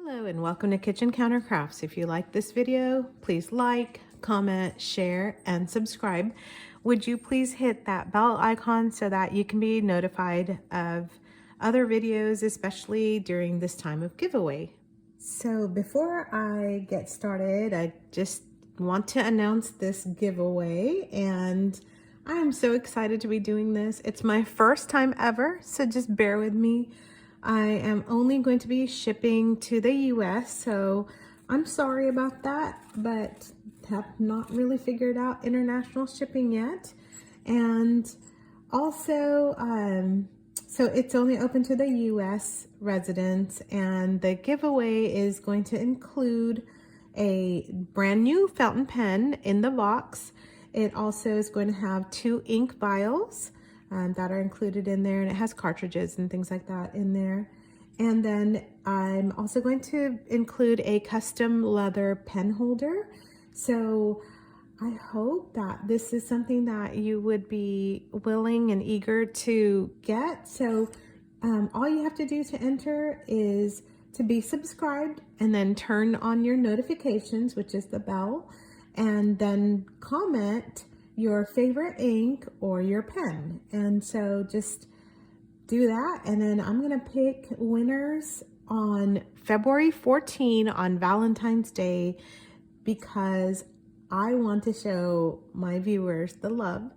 Hello and welcome to Kitchen Countercrafts. If you like this video, please like, comment, share, and subscribe. Would you please hit that bell icon so that you can be notified of other videos, especially during this time of giveaway. So before I get started, I just want to announce this giveaway, and I'm so excited to be doing this. It's my first time ever, so just bear with me. I am only going to be shipping to the US, so I'm sorry about that, but have not really figured out international shipping yet. And also, so it's only open to the US residents, and the giveaway is going to include a brand new fountain pen in the box. It also is going to have 2 ink vials that are included in there, and it has cartridges and things like that in there. And then I'm also going to include a custom leather pen holder. So I hope that this is something that you would be willing and eager to get. So all you have to do to enter is to be subscribed and then turn on your notifications, which is the bell, and then comment your favorite ink or your pen. And so just do that, and then I'm gonna pick winners on February 14 on Valentine's Day, because I want to show my viewers the love.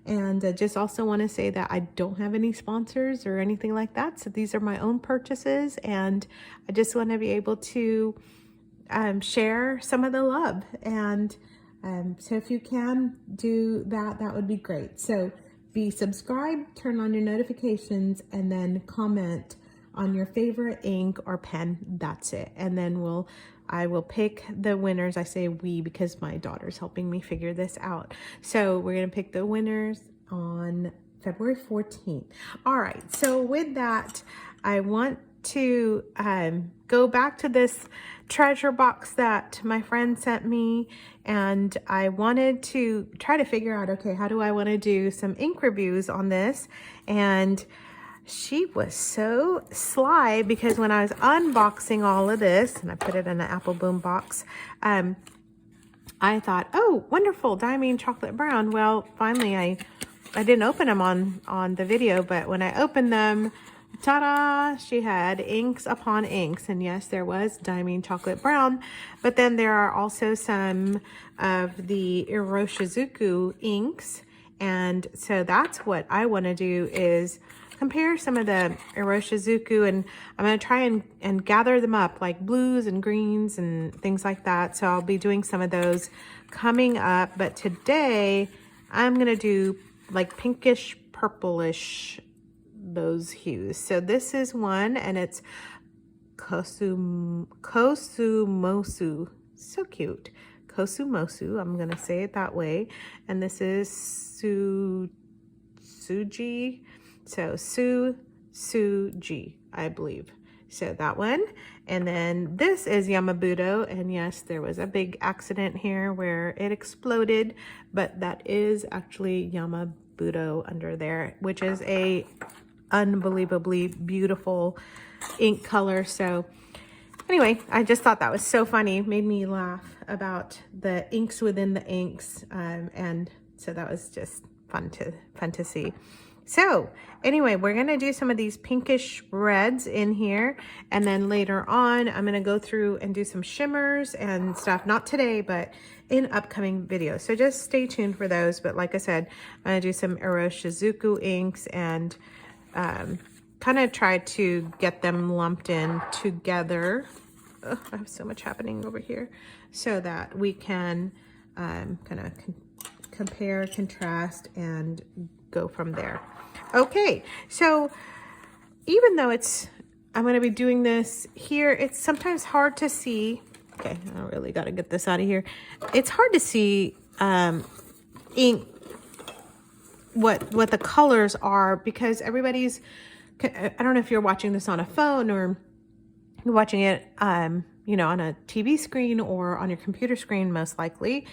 And I just also want to say that I don't have any sponsors or anything like that, so these are my own purchases, and I just want to be able to share some of the love. And so if you can do that, that would be great. So be subscribed, turn on your notifications, and then comment on your favorite ink or pen. That's it. And then I will pick the winners. I say we because my daughter's helping me figure this out. So we're going to pick the winners on February 14th. All right. So with that, I want to go back to this treasure box that my friend sent me, and I wanted to try to figure out, okay, how do I want to do some ink reviews on this? And she was so sly, because when I was unboxing all of this, and I put it in an Apple Boom box, I thought, oh, wonderful, diamond chocolate brown. Well, finally I didn't open them on the video, but when I opened them, ta-da, she had inks upon inks. And yes, there was diamond chocolate brown, but then there are also some of the Iroshizuku inks. And so that's what I want to do, is compare some of the Iroshizuku, and I'm going to try and gather them up, like blues and greens and things like that. So I'll be doing some of those coming up, but today I'm going to do like pinkish, purplish, those hues. So this is one, and it's Kosumosu. So cute. Kosumosu, I'm gonna say it that way. And this is Tsutsuji. So Tsutsuji, I believe. So that one. And then this is Yama Budo, and yes, there was a big accident here where it exploded, but that is actually Yama Budo under there, which is a unbelievably beautiful ink color. So anyway, I just thought that was so funny. It made me laugh about the inks within the inks, and so that was just fun to see. So anyway, we're gonna do some of these pinkish reds in here, and then later on I'm gonna go through and do some shimmers and stuff, not today but in upcoming videos, so just stay tuned for those. But like I said, I'm gonna do some Iroshizuku inks and kind of try to get them lumped in together. Ugh, I have so much happening over here, so that we can kind of compare, contrast, and go from there. Okay, so even though I'm going to be doing this here, it's sometimes hard to see. Okay, I really got to get this out of here. It's hard to see ink, what the colors are, because everybody's, I don't know if you're watching this on a phone or you're watching it you know, on a TV screen or on your computer screen, most likely,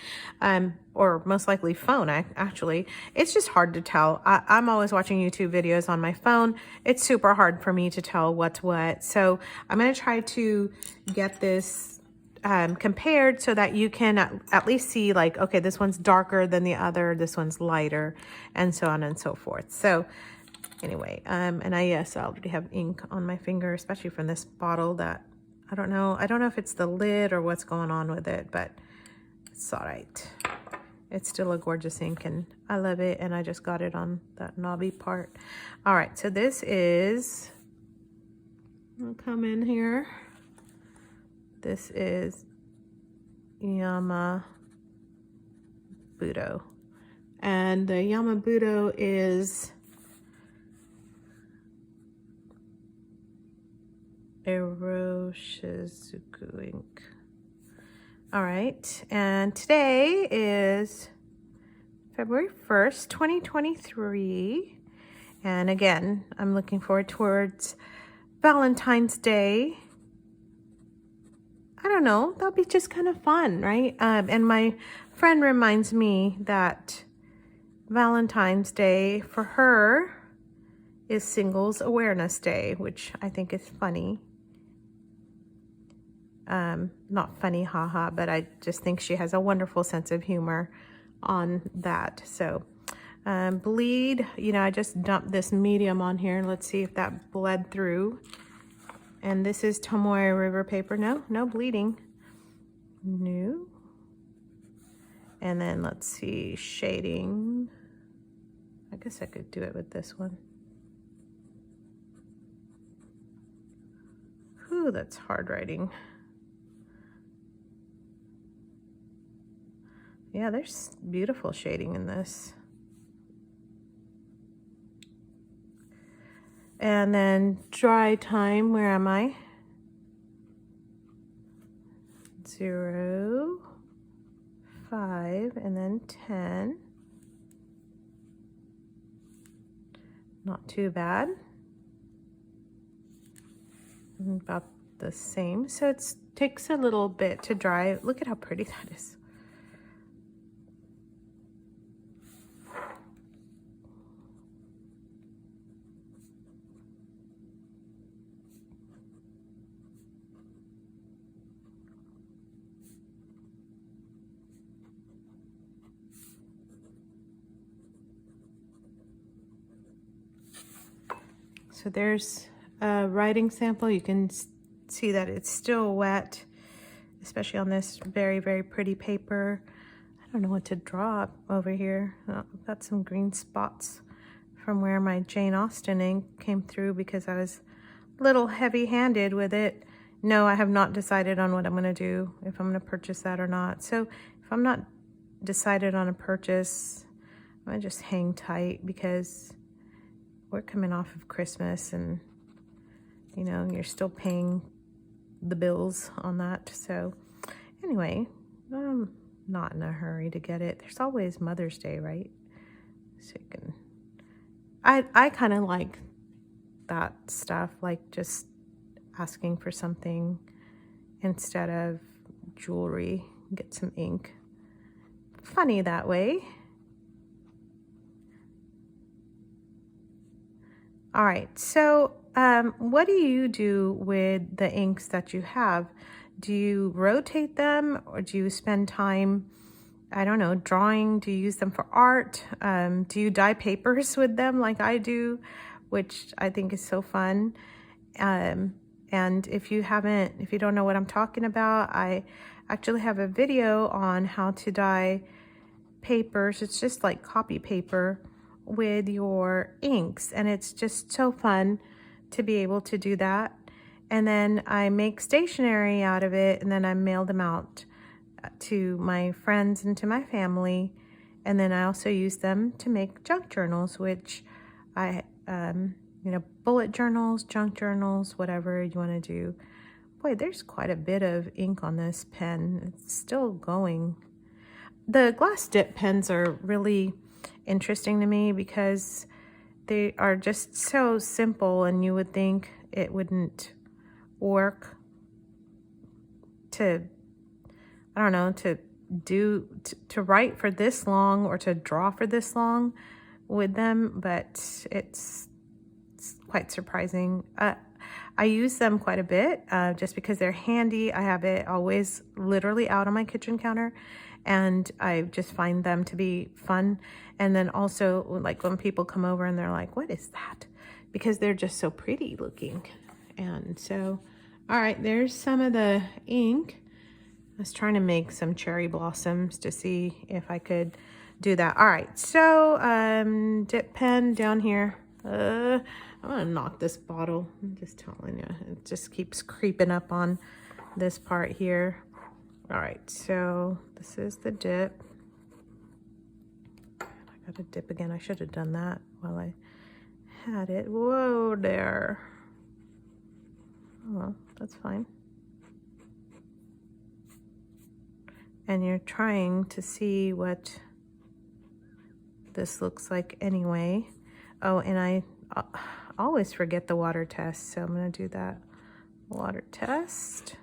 or most likely phone. Actually, it's just hard to tell. I'm always watching YouTube videos on my phone. It's super hard for me to tell what's what. So I'm going to try to get this compared so that you can at least see like, okay, this one's darker than the other, this one's lighter, and so on and so forth. So anyway, and I already have ink on my finger, especially from this bottle that I don't know if it's the lid or what's going on with it, but it's all right. It's still a gorgeous ink and I love it, and I just got it on that knobby part. All right, so this is, I'll come in here. This is Yama Budo. And the Yama Budo is Iroshizuku ink. All right, and today is February 1st, 2023. And again, I'm looking forward towards Valentine's Day. I don't know, that'll be just kind of fun, right? And my friend reminds me that Valentine's Day for her is Singles Awareness Day, which I think is funny. Not funny, haha, but I just think she has a wonderful sense of humor on that. So bleed, you know, I just dumped this medium on here. Let's see if that bled through. And this is Tomoe River paper. No bleeding. No. And then let's see, shading. I guess I could do it with this one. Whew, that's hard writing. Yeah, there's beautiful shading in this. And then dry time, where am I? 0, 5, and then 10. Not too bad. About the same. So it takes a little bit to dry. Look at how pretty that is. So there's a writing sample. You can see that it's still wet, especially on this very, very pretty paper. I don't know what to draw over here. Oh, I've got some green spots from where my Jane Austen ink came through because I was a little heavy-handed with it. No, I have not decided on what I'm going to do, if I'm going to purchase that or not. So if I'm not decided on a purchase, I'm going to just hang tight because we're coming off of Christmas and, you know, you're still paying the bills on that. So anyway, I'm not in a hurry to get it. There's always Mother's Day, right? So you can, I kind of like that stuff, like just asking for something instead of jewelry, get some ink. Funny that way. All right, so what do you do with the inks that you have? Do you rotate them, or do you spend time, I don't know, drawing? Do you use them for art? Do you dye papers with them like I do, which I think is so fun? And if you don't know what I'm talking about, I actually have a video on how to dye papers. It's just like copy paper with your inks, and it's just so fun to be able to do that. And then I make stationery out of it, and then I mail them out to my friends and to my family. And then I also use them to make junk journals, which I you know, bullet journals, junk journals, whatever you want to do. Boy, there's quite a bit of ink on this pen. It's still going. The glass dip pens are really interesting to me because they are just so simple, and you would think it wouldn't work to, I don't know, to write for this long or to draw for this long with them, but it's quite surprising. I use them quite a bit just because they're handy. I have it always literally out on my kitchen counter, and I just find them to be fun. And then also, like, when people come over and they're like, what is that? Because they're just so pretty looking. And so, all right, there's some of the ink. I was trying to make some cherry blossoms to see if I could do that. All right, so dip pen down here. I'm gonna knock this bottle. I'm just telling you, it just keeps creeping up on this part here. All right, so this is the dip. I gotta dip again. I should have done that while I had it. Whoa there. Oh, well, that's fine. And you're trying to see what this looks like anyway. Oh, and I always forget the water test, so I'm going to do that. Water test.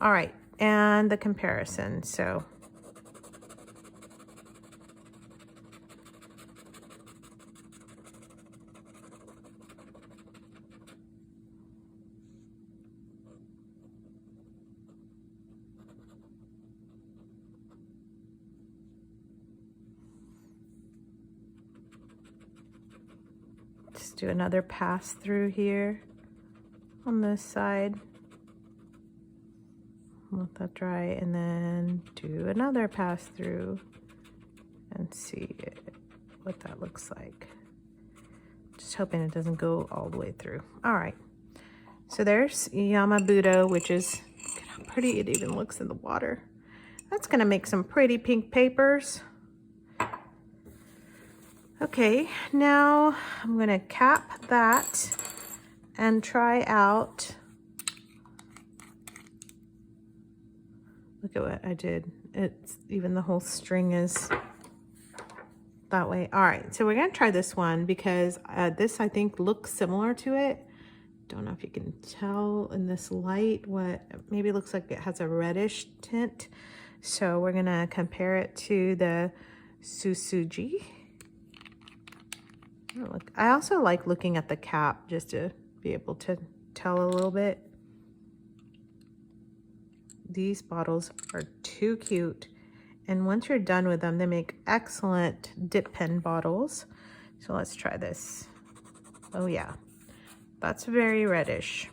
All right, and the comparison. So just do another pass through here on this side. Let that dry, and then do another pass through and see what that looks like. Just hoping it doesn't go all the way through. All right, so there's Yama Budo, which is, look at how pretty it even looks in the water. That's gonna make some pretty pink papers. Okay, now I'm gonna cap that and try out. Look at what I did. It's even the whole string is that way. All right, so we're gonna try this one because this I think looks similar to it. Don't know if you can tell in this light what, maybe it looks like it has a reddish tint. So we're gonna compare it to the Tsutsuji. I also like looking at the cap just to be able to tell a little bit. These bottles are too cute, and once you're done with them, they make excellent dip pen bottles. So let's try this. Oh yeah, that's very reddish.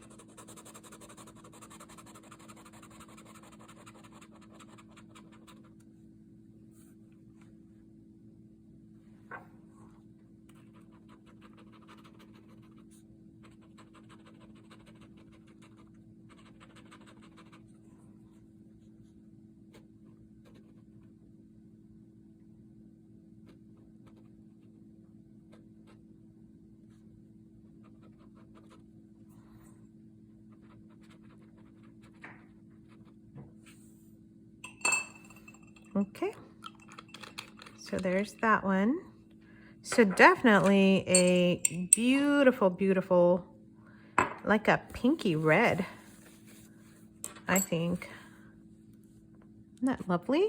Okay, so there's that one. So definitely a beautiful, beautiful, like a pinky red, I think. Isn't that lovely?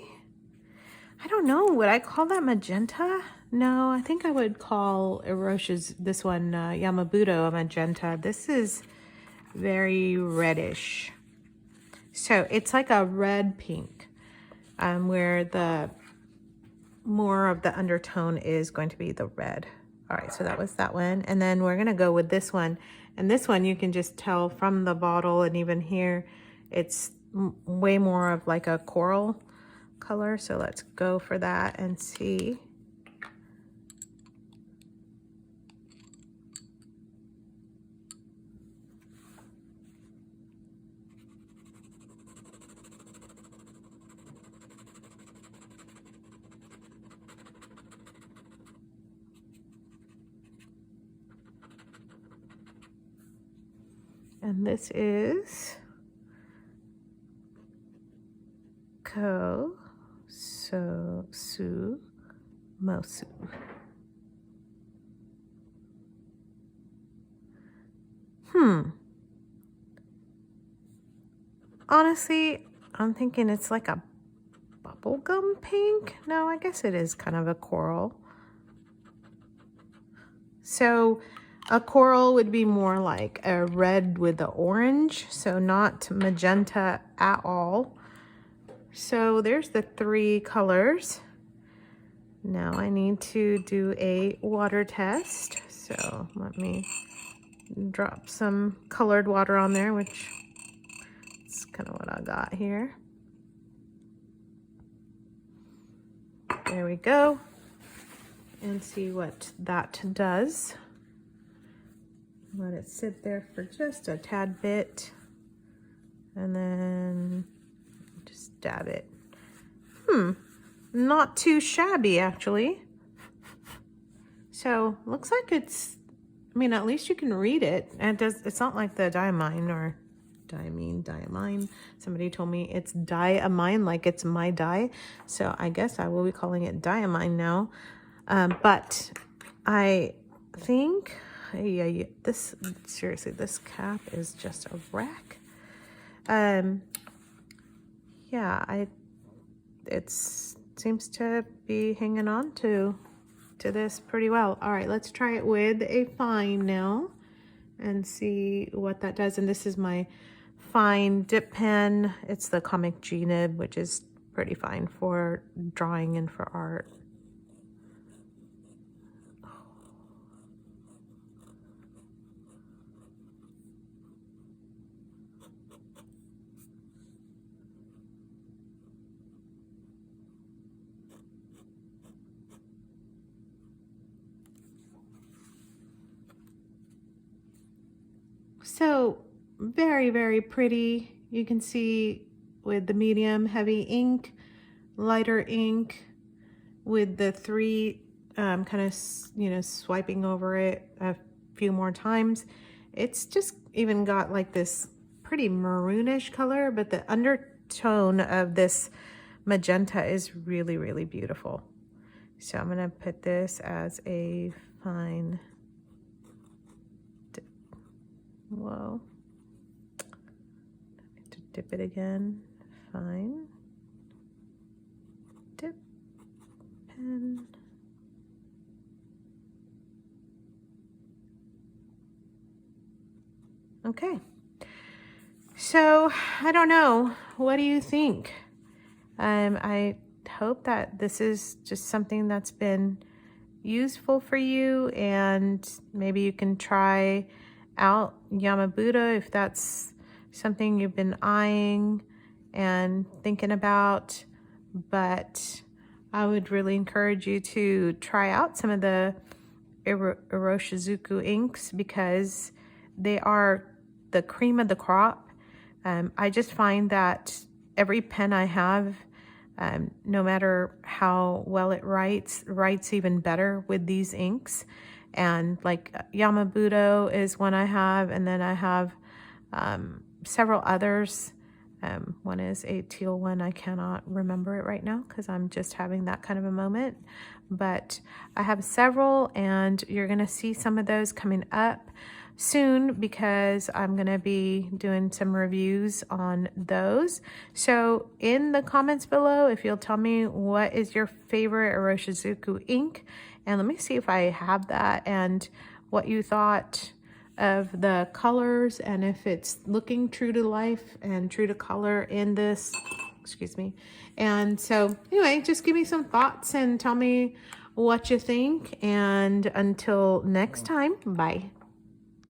I don't know, would I call that magenta? No, I think I would call this one, Yama Budo, a magenta. This is very reddish. So it's like a red pink, where the more of the undertone is going to be the red. All right, so that was that one. And then we're gonna go with this one. And this one you can just tell from the bottle, and even here, it's way more of like a coral color. So let's go for that and see. And this is Kosumosu. Honestly, I'm thinking it's like a bubblegum pink. No, I guess it is kind of a coral. So a coral would be more like a red with the orange, so not magenta at all. So there's the 3 colors. Now I need to do a water test. So let me drop some colored water on there, which is kind of what I got here. There we go. And see what that does. Let it sit there for just a tad bit. And then just dab it. Not too shabby, actually. So looks like it's, I mean, at least you can read it. And it's not like the diamine or diamine. Somebody told me it's diamine, like it's my dye. So I guess I will be calling it diamine now. But I think, this, seriously, this cap is just a wreck. Yeah, it seems to be hanging on to this pretty well. All right, let's try it with a fine now and see what that does. And this is my fine dip pen. It's the Comic G nib, which is pretty fine for drawing and for art. So very, very pretty. You can see with the medium heavy ink, lighter ink, with the 3 kind of, you know, swiping over it a few more times. It's just even got like this pretty maroonish color, but the undertone of this magenta is really, really beautiful. So I'm gonna put this as a fine dip. Whoa. I need to dip it again. Fine. Dip. Pen. Okay. So I don't know. What do you think? I hope that this is just something that's been useful for you, and maybe you can try out Yama Budo if that's something you've been eyeing and thinking about. But I would really encourage you to try out some of the Iroshizuku inks, because they are the cream of the crop. I just find that every pen I have, no matter how well it writes even better with these inks. And like Yama Budo is one I have, and then I have several others. One is a teal one. I cannot remember it right now because I'm just having that kind of a moment. But I have several, and you're going to see some of those coming up soon, because I'm going to be doing some reviews on those. So in the comments below, if you'll tell me what is your favorite Iroshizuku ink, and let me see if I have that, and what you thought of the colors, and if it's looking true to life and true to color in this, excuse me. And so anyway, just give me some thoughts and tell me what you think, and until next time, bye.